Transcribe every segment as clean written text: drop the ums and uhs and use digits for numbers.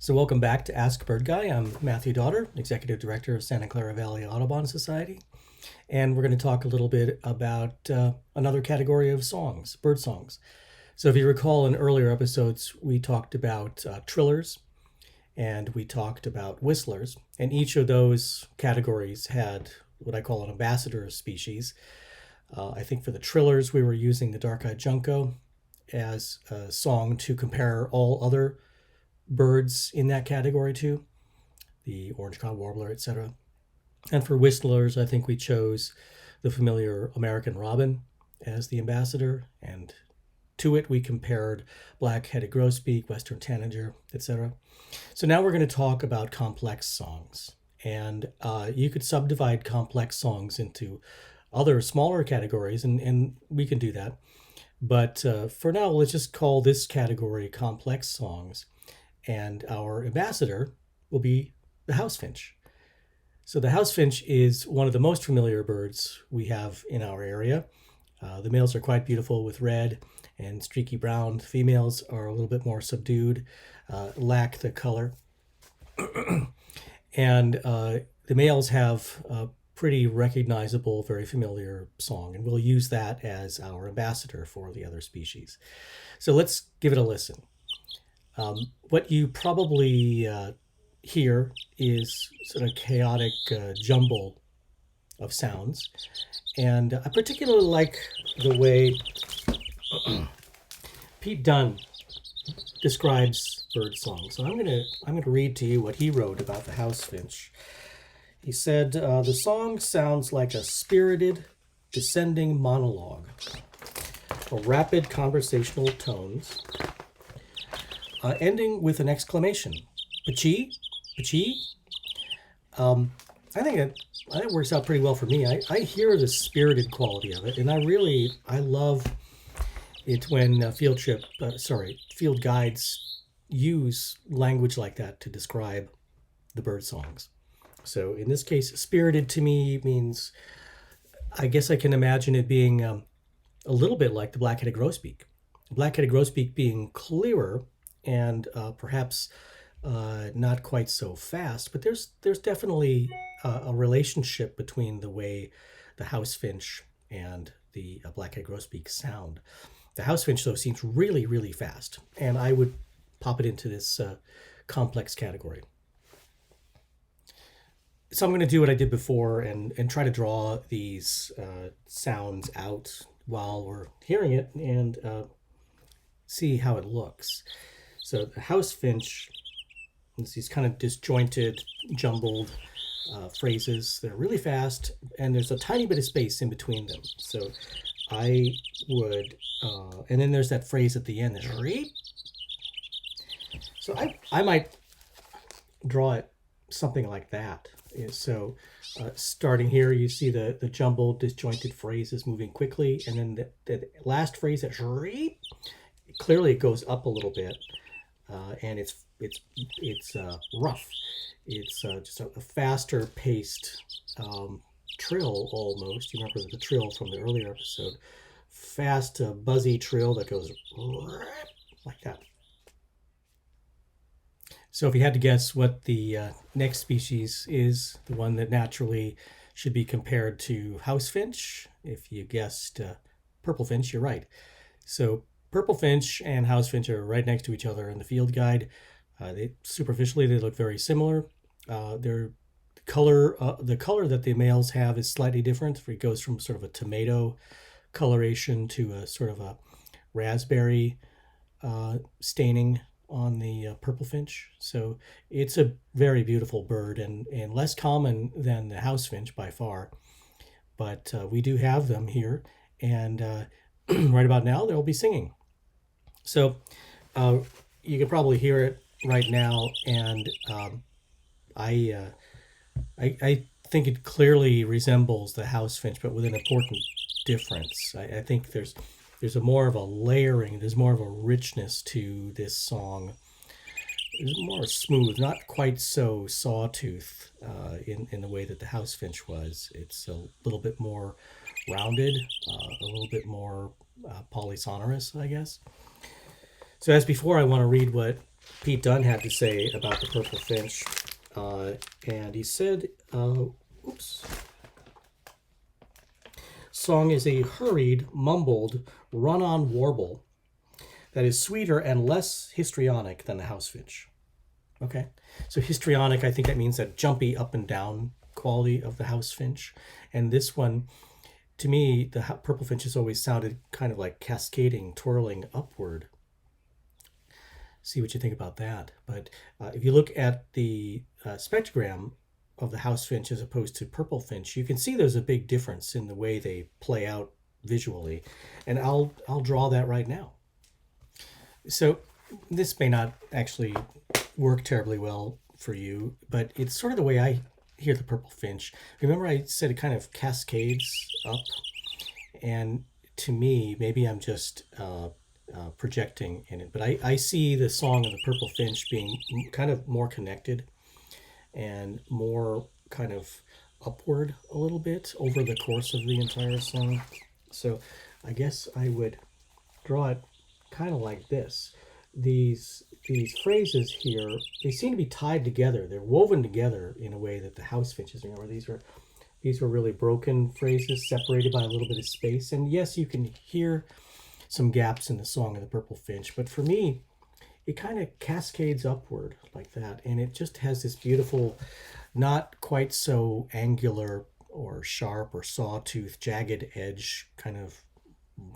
So welcome back to Ask BirdGuy. I'm Matthew Daughter, Executive Director of Santa Clara Valley Audubon Society. And we're going to talk a little bit about another category of songs, bird songs. So if you recall in earlier episodes, we talked about trillers and we talked about whistlers. And each of those categories had what I call an ambassador species. I think for the trillers, we were using the dark-eyed junco as a song to compare all other birds in that category too, the orange-cod warbler, etc. And for whistlers, I think we chose the familiar American robin as the ambassador, and to it we compared black-headed grosbeak, western tanager, etc. So now we're going to talk about complex songs, and you could subdivide complex songs into other smaller categories, and we can do that. But for now, let's just call this category complex songs. And our ambassador will be the house finch. So the house finch is one of the most familiar birds we have in our area. The males are quite beautiful with red and streaky brown. The females are a little bit more subdued, lack the color. And the males have a pretty recognizable, very familiar song, and we'll use that as our ambassador for the other species. So let's give it a listen. What you probably hear is sort of chaotic jumble of sounds, and I particularly like the way Pete Dunn describes bird song. So I'm gonna read to you what he wrote about the house finch. He said, the song sounds like a spirited, descending monologue, of rapid conversational tones, ending with an exclamation, "Pachee, pachee." I think it works out pretty well for me. I hear the spirited quality of it, and I love it when field guides use language like that to describe the bird songs. So in this case, spirited to me means, I guess I can imagine it being a little bit like the black-headed grosbeak. Black-headed grosbeak being clearer and perhaps not quite so fast, but there's definitely a relationship between the way the house finch and the black-headed grosbeak sound. The house finch, though, seems really, really fast, and I would pop it into this complex category. So I'm going to do what I did before and try to draw these sounds out while we're hearing it and see how it looks. So the house finch is these kind of disjointed, jumbled phrases. They're really fast, and there's a tiny bit of space in between them. So I would, and then there's that phrase at the end, reep. So I might draw it something like that. So starting here, you see the jumbled, disjointed phrases moving quickly, and then the last phrase, that reep, clearly it goes up a little bit. And it's rough. It's just a faster paced trill almost. You remember the trill from the earlier episode. Fast, buzzy trill that goes like that. So if you had to guess what the next species is, the one that naturally should be compared to house finch, if you guessed purple finch, you're right. So purple finch and house finch are right next to each other in the field guide. Superficially, they look very similar. The color that the males have is slightly different. It goes from sort of a tomato coloration to a sort of a raspberry staining on the purple finch. So it's a very beautiful bird and less common than the house finch by far. But we do have them here, and right about now they'll be singing. So you can probably hear it right now, and I think it clearly resembles the house finch, but with an important difference. I think there's a more of a layering, there's more of a richness to this song. It's more smooth, not quite so sawtooth in the way that the house finch was. It's a little bit more rounded, a little bit more polysonorous, I guess. So as before, I want to read what Pete Dunne had to say about the purple finch. And he said, oops, song is a hurried, mumbled, run-on warble that is sweeter and less histrionic than the house finch. Okay, so histrionic, I think that means that jumpy up and down quality of the house finch. And this one, to me, the purple finch has always sounded kind of like cascading, twirling upward. See what you think about that. But if you look at the spectrogram of the house finch as opposed to purple finch, you can see there's a big difference in the way they play out visually. And I'll draw that right now. So this may not actually work terribly well for you, but it's sort of the way I hear the purple finch. Remember I said it kind of cascades up? And to me, maybe I'm just projecting in it, but I see the song of the purple finch being kind of more connected and more kind of upward a little bit over the course of the entire song. So I guess I would draw it kind of like this. These phrases here, they seem to be tied together. They're woven together in a way that the house finches, remember, these were really broken phrases separated by a little bit of space. And yes, you can hear some gaps in the song of the purple finch, but for me, it kind of cascades upward like that. And it just has this beautiful, not quite so angular or sharp or sawtooth, jagged edge, kind of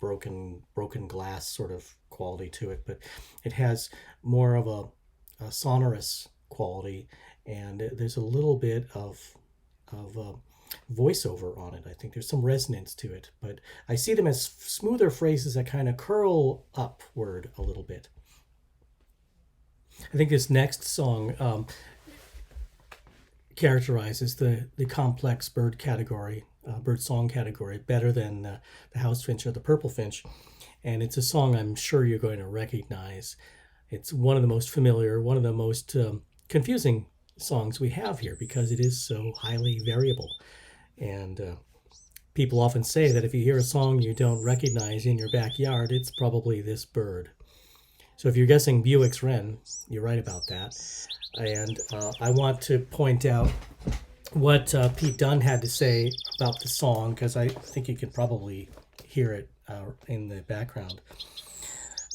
broken glass sort of quality to it, but it has more of a sonorous quality, and there's a little bit of voiceover on it. I think there's some resonance to it, but I see them as smoother phrases that kind of curl upward a little bit. I think this next song characterizes the complex bird category, bird song category, better than the house finch or the purple finch. And it's a song I'm sure you're going to recognize. It's one of the most familiar, one of the most confusing songs we have here because it is so highly variable. And people often say that if you hear a song you don't recognize in your backyard, it's probably this bird. So if you're guessing Buick's Wren, you're right about that. And I want to point out what Pete Dunne had to say about the song, because I think you can probably hear it in the background.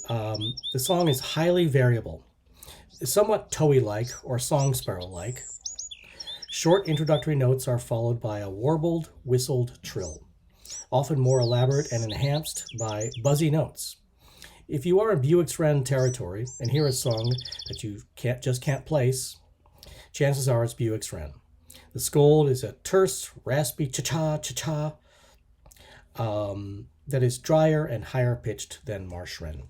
The song is highly variable, somewhat toey-like or song sparrow-like. Short introductory notes are followed by a warbled, whistled trill, often more elaborate and enhanced by buzzy notes. If you are in Buick's Wren territory and hear a song that you just can't place, chances are it's Buick's Wren. The scold is a terse, raspy cha-cha, cha-cha, that is drier and higher pitched than marsh wren.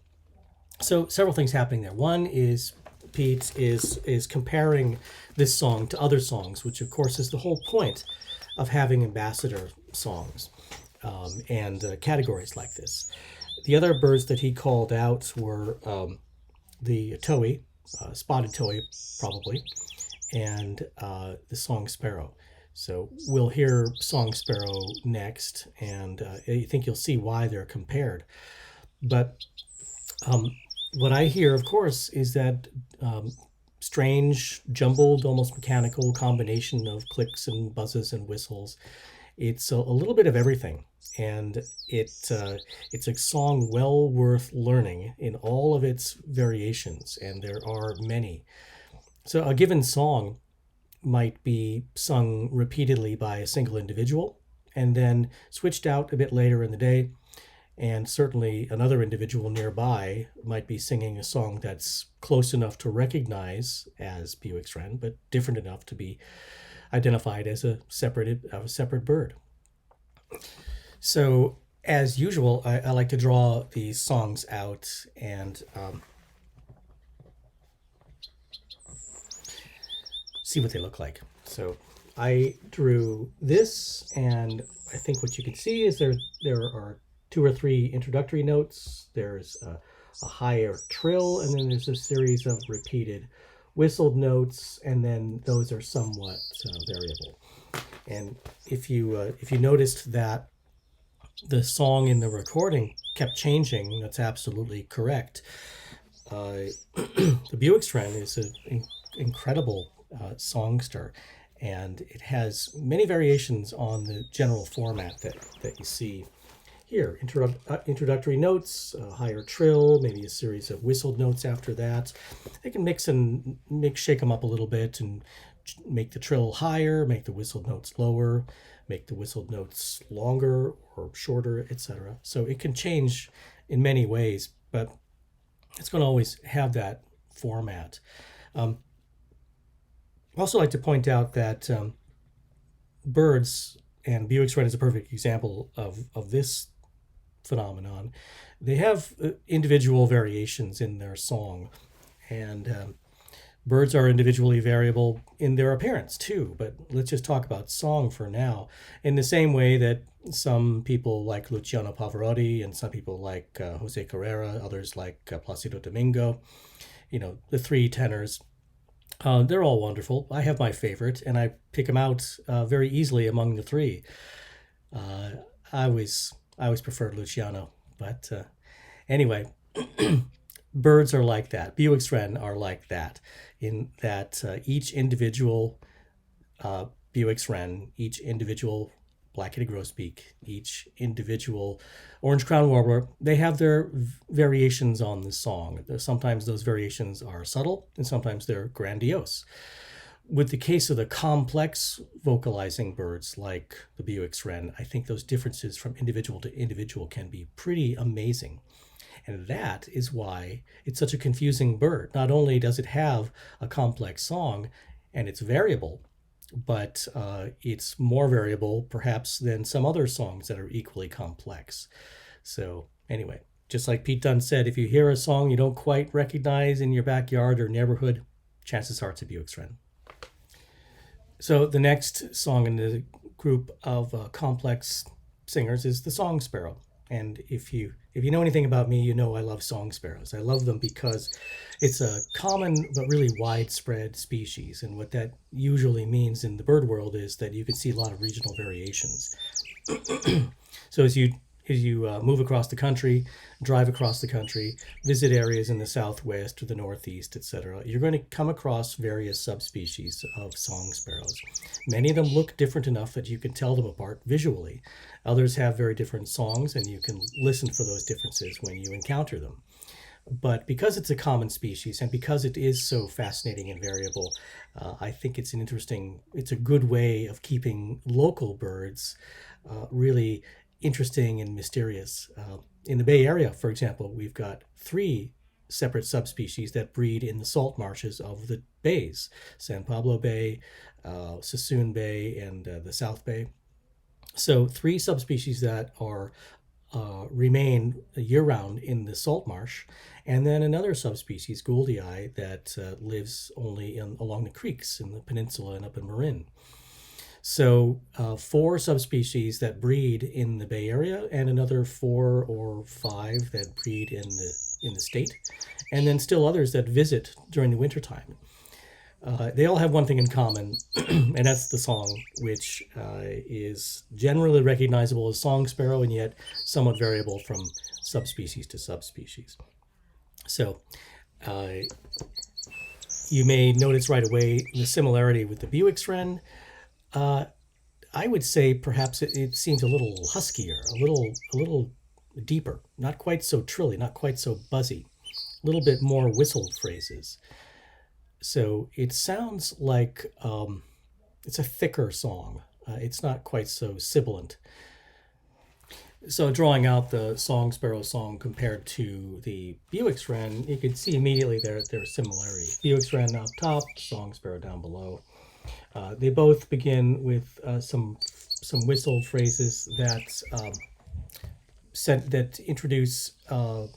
So several things happening there. One is Pete is comparing this song to other songs, which of course is the whole point of having ambassador songs and categories like this. The other birds that he called out were the towhee, spotted towhee probably, and the song sparrow. So we'll hear song sparrow next, and I think you'll see why they're compared. But what I hear, of course, is that strange, jumbled, almost mechanical combination of clicks and buzzes and whistles. It's a little bit of everything, and it's a song well worth learning in all of its variations, and there are many. So a given song might be sung repeatedly by a single individual and then switched out a bit later in the day, and certainly another individual nearby might be singing a song that's close enough to recognize as Buick's Wren, but different enough to be identified as a separate bird. So as usual, I like to draw these songs out and see what they look like. So I drew this, and I think what you can see is there are 2 or 3 introductory notes. There's a higher trill, and then there's a series of repeated whistled notes, and then those are somewhat variable. And if you noticed that the song in the recording kept changing, that's absolutely correct. the Buick's Wren is an incredible songster, and it has many variations on the general format that you see here. Introductory notes, higher trill, maybe a series of whistled notes after that. They can shake them up a little bit and make the trill higher, make the whistled notes lower, make the whistled notes longer or shorter, etc. So it can change in many ways, but it's going to always have that format. I also like to point out that birds, and Buick's Wren is a perfect example of this phenomenon, they have individual variations in their song, and birds are individually variable in their appearance too, but let's just talk about song for now. In the same way that some people like Luciano Pavarotti and some people like Jose Carrera, others like Placido Domingo, the three tenors, they're all wonderful. I have my favorite, and I pick them out very easily among the three. I always preferred Luciano, but anyway, birds are like that. Buick's Wren are like that, in that each individual Buick's Wren, each individual black-headed grosbeak, each individual orange-crowned warbler, they have their variations on the song. Sometimes those variations are subtle, and sometimes they're grandiose. With the case of the complex vocalizing birds like the Buick's Wren, I think those differences from individual to individual can be pretty amazing. And that is why it's such a confusing bird. Not only does it have a complex song and it's variable, but it's more variable perhaps than some other songs that are equally complex. So anyway, just like Pete Dunne said, if you hear a song you don't quite recognize in your backyard or neighborhood, chances are it's a Buick's Wren. So the next song in the group of complex singers is the song sparrow. And if you know anything about me, you know I love song sparrows. I love them because it's a common but really widespread species. And what that usually means in the bird world is that you can see a lot of regional variations. So as you move across the country, drive across the country, visit areas in the southwest or the northeast, etc., you're going to come across various subspecies of song sparrows. Many of them look different enough that you can tell them apart visually. Others have very different songs, and you can listen for those differences when you encounter them. But because it's a common species and because it is so fascinating and variable, I think it's a good way of keeping local birds really interesting and mysterious. In the Bay Area, for example, we've got 3 separate subspecies that breed in the salt marshes of the bays: San Pablo Bay, Sassoon Bay, and the South Bay. So 3 subspecies that are remain year-round in the salt marsh, and then another subspecies, Gouldii, that lives only along the creeks in the peninsula and up in Marin. So 4 subspecies that breed in the Bay Area, and another 4 or 5 that breed in the state, and then still others that visit during the wintertime. They all have one thing in common, and that's the song, which is generally recognizable as song sparrow and yet somewhat variable from subspecies to subspecies. So you may notice right away the similarity with the Buick's Wren. I would say perhaps it seems a little huskier, a little deeper, not quite so trilly, not quite so buzzy, a little bit more whistled phrases. So it sounds like it's a thicker song. It's not quite so sibilant. So drawing out the song sparrow song compared to the Buick's Wren, you could see immediately their similarity. Buick's Wren up top, song sparrow down below. They both begin with some whistled phrases that introduce a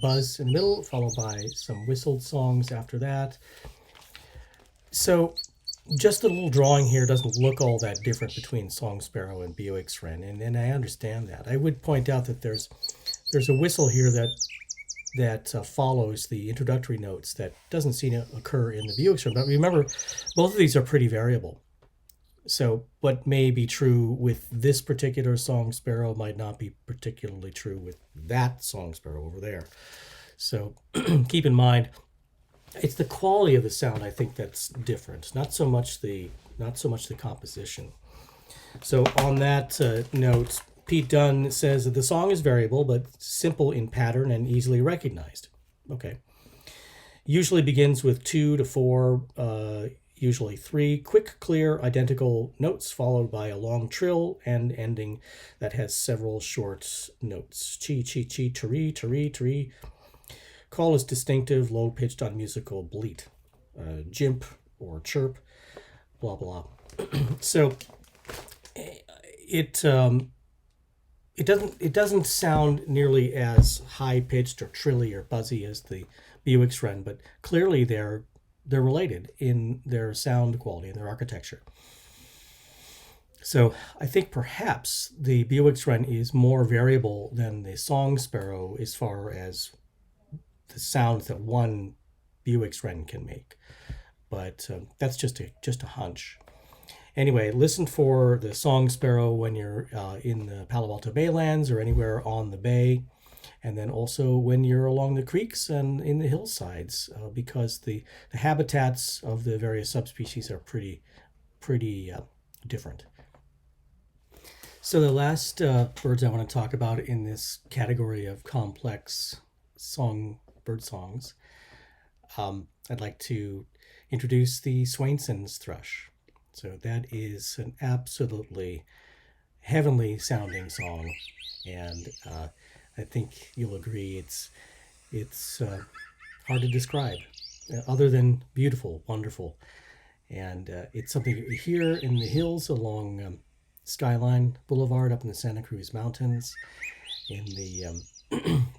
buzz in the middle, followed by some whistled songs after that. So just a little drawing here doesn't look all that different between song sparrow and Buick's Wren, and I understand that. I would point out that there's a whistle here that follows the introductory notes that doesn't seem to occur in the Buick's Wren. But remember, both of these are pretty variable. So what may be true with this particular song sparrow might not be particularly true with that song sparrow over there. So keep in mind, it's the quality of the sound I think that's different, not so much the composition. So on that note, Pete Dunn says that the song is variable but simple in pattern and easily recognized. Okay. Usually begins with 2 to 4, usually 3 quick, clear, identical notes followed by a long trill and ending that has several short notes. Chi, chi, chi, tari, tari, tari. Call is distinctive, low-pitched, unmusical bleat. Jimp or chirp, blah, blah. So it doesn't sound nearly as high-pitched or trilly or buzzy as the Buick's Wren, but clearly they're related in their sound quality and their architecture. So I think perhaps the Buick's Wren is more variable than the song sparrow as far as the sounds that one Buick's Wren can make. But that's just a hunch. Anyway, listen for the song sparrow when you're in the Palo Alto Baylands or anywhere on the bay, and then also when you're along the creeks and in the hillsides, because the habitats of the various subspecies are pretty different. So the last birds I want to talk about in this category of complex bird songs, I'd like to introduce the Swainson's thrush. So that is an absolutely heavenly sounding song, and I think you'll agree it's hard to describe, other than beautiful, wonderful, and it's something you hear in the hills along Skyline Boulevard up in the Santa Cruz Mountains, in the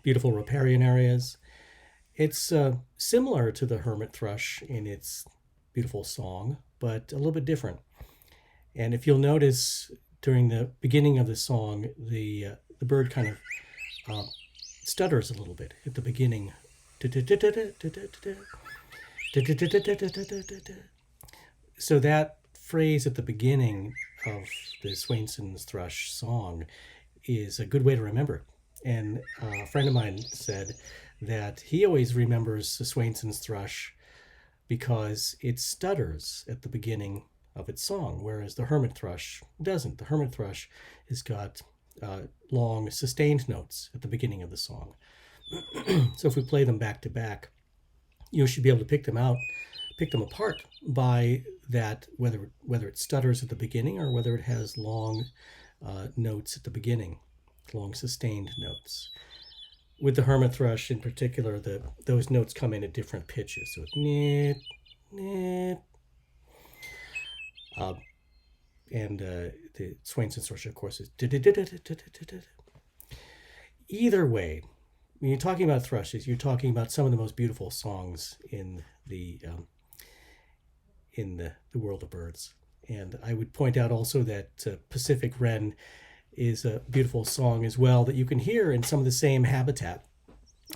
beautiful riparian areas. It's similar to the hermit thrush in its beautiful song, but a little bit different. And if you'll notice, during the beginning of the song, the bird kind of stutters a little bit at the beginning. So that phrase at the beginning of the Swainson's thrush song is a good way to remember it. And a friend of mine said that he always remembers the Swainson's thrush because it stutters at the beginning of its song, whereas the hermit thrush doesn't. The hermit thrush has got long sustained notes at the beginning of the song. So if we play them back to back, you should be able to pick them apart by that, whether it stutters at the beginning or whether it has long notes at the beginning, long sustained notes. With the hermit thrush in particular, those notes come in at different pitches. So it's nit, nit. And the Swainson's thrush, of course, is either way. When you're talking about thrushes, you're talking about some of the most beautiful songs in the world of birds. And I would point out also that Pacific Wren is a beautiful song as well that you can hear in some of the same habitat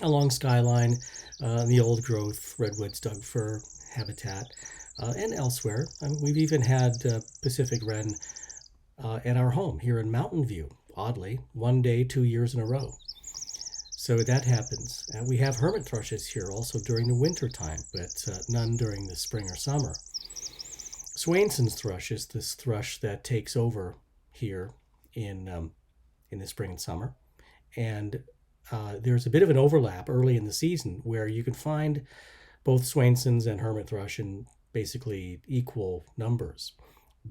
along Skyline, the old growth redwoods, Doug fir habitat, and elsewhere. We've even had Pacific Wren at our home here in Mountain View, oddly, one day, 2 years in a row. So that happens. And we have hermit thrushes here also during the winter time, but none during the spring or summer. Swainson's thrush is this thrush that takes over here in the spring and summer. And there's a bit of an overlap early in the season where you can find both Swainson's and hermit thrush in basically equal numbers.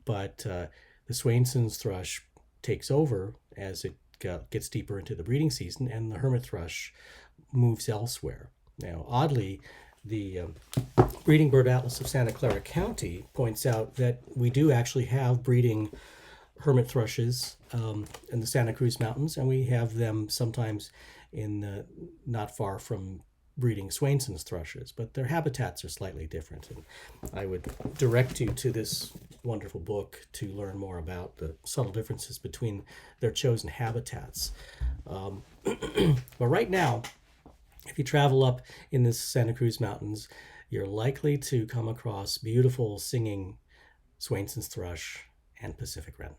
But the Swainson's thrush takes over as it gets deeper into the breeding season, and the hermit thrush moves elsewhere. Now, oddly, the Breeding Bird Atlas of Santa Clara County points out that we do actually have breeding hermit thrushes in the Santa Cruz Mountains, and we have them sometimes in not far from breeding Swainson's thrushes, but their habitats are slightly different. And I would direct you to this wonderful book to learn more about the subtle differences between their chosen habitats. But right now, if you travel up in the Santa Cruz Mountains, you're likely to come across beautiful singing Swainson's thrush and Pacific Wren.